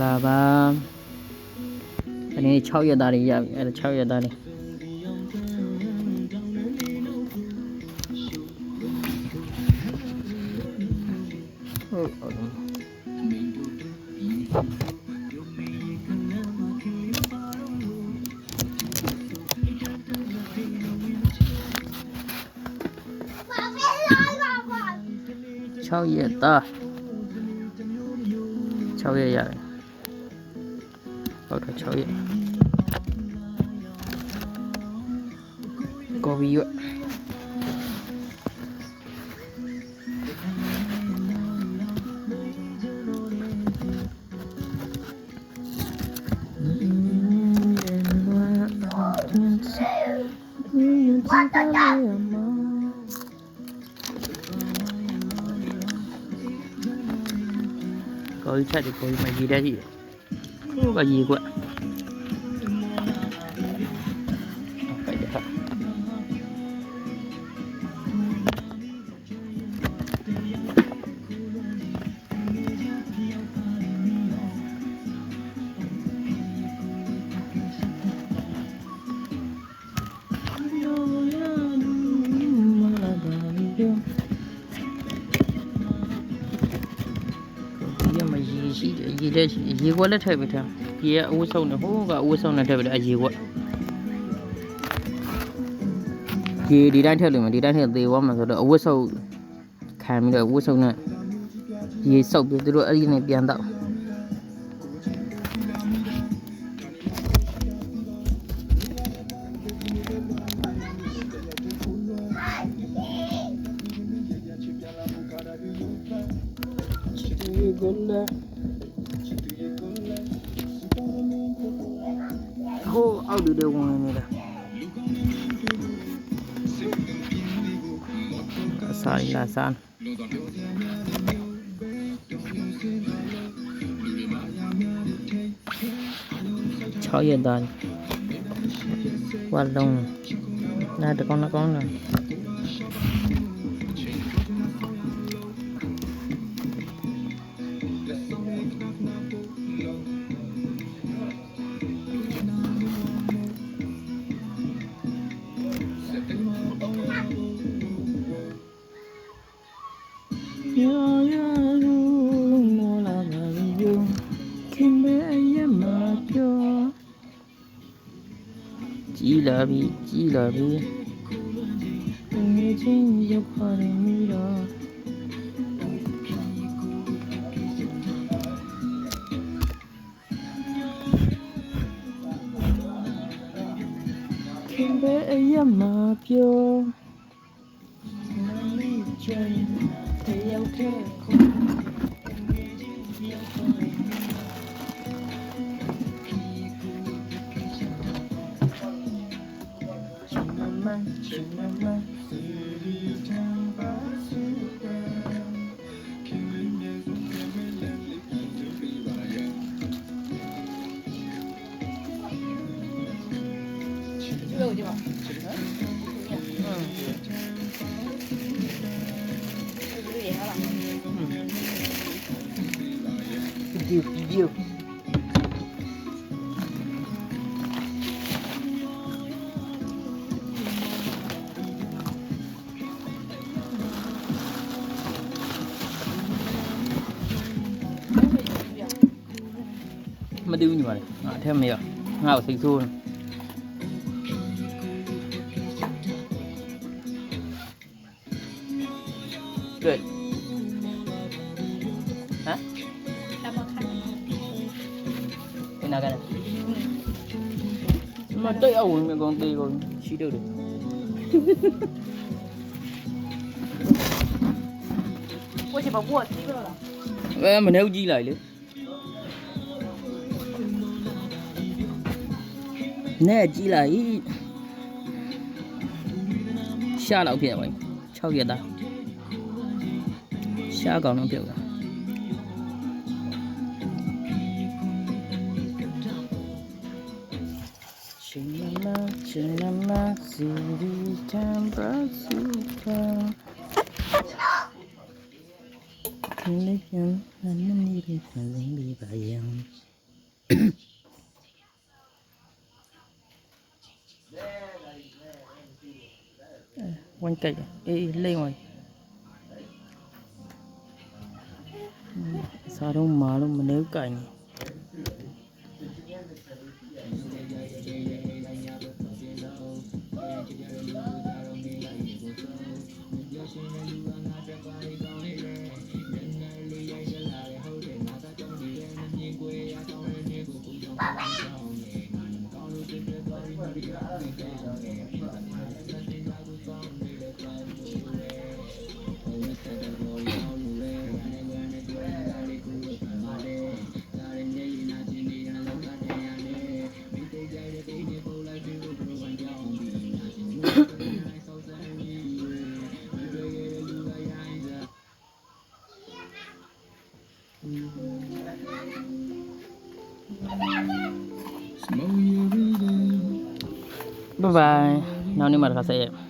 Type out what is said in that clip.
လာပါဒီနေ့6ရက်သားတွေရပြီအဲ့ဒါ6ရက်သားတွေဟုတ်6ရက်သား6ရက်ရတယ်ဟုတ်တယ်6ရက်ကော်ဖီရွက်ကိုယ်ချက်ဒီကိုယ်မကြီးတဲ့ကြီးကိုယ်ကကြီးကွဟုတ်ကဲ့ဟာရေတဲ့ရေခွက်လက်ထည့်ပြီးထားရေကအဝတ်ဆုံးနဲ့ဟိုးကအဝတ်ဆုံးနဲ့ထည့်ပြီးအရေခွက်ရေဒီတိုင်းထည့်လို့မဒီတိုင်းထည့်သေးသွားမှာဆိုတော့အဝတ်ဆုံးခံပြီးတော့အဝတ်ဆုံးနဲ့ရေစုပ်ပြီးသူတို့အဲ့ဒီနဲ့ပြန်တော့ဟိုးအောက်တွေဝင်နေတာအစာရလာစား6ရက်သားဝါလုံးနားတကောင်းကောင်းလားကြီးလာပြီကြီးလာပြီငယ်ချင်းရောက်ပါရမီတော့ခင်ဗျအရမပြောနားလေးချင်တယောက်တည်းခုvideo mà điêu như vậy thêm mày à ngao xịt xua good hả cái nào cái này mà tới ẩu mày còn tì còn xí được ôi chị bảo buồn xí rồi à mình nêu gì lại nữa nè chỉ là ý xa lão kia vậy sao vậy ta xa còn nó kiểu Cinema City Tambrasuka Kalian Nanani Kalian Bayang ဝင်းကြိုက်အေးလိမ့်ဝင်စားတော့မာလို့မနေကြိုင်နေBye bye. Now ni mar kasi.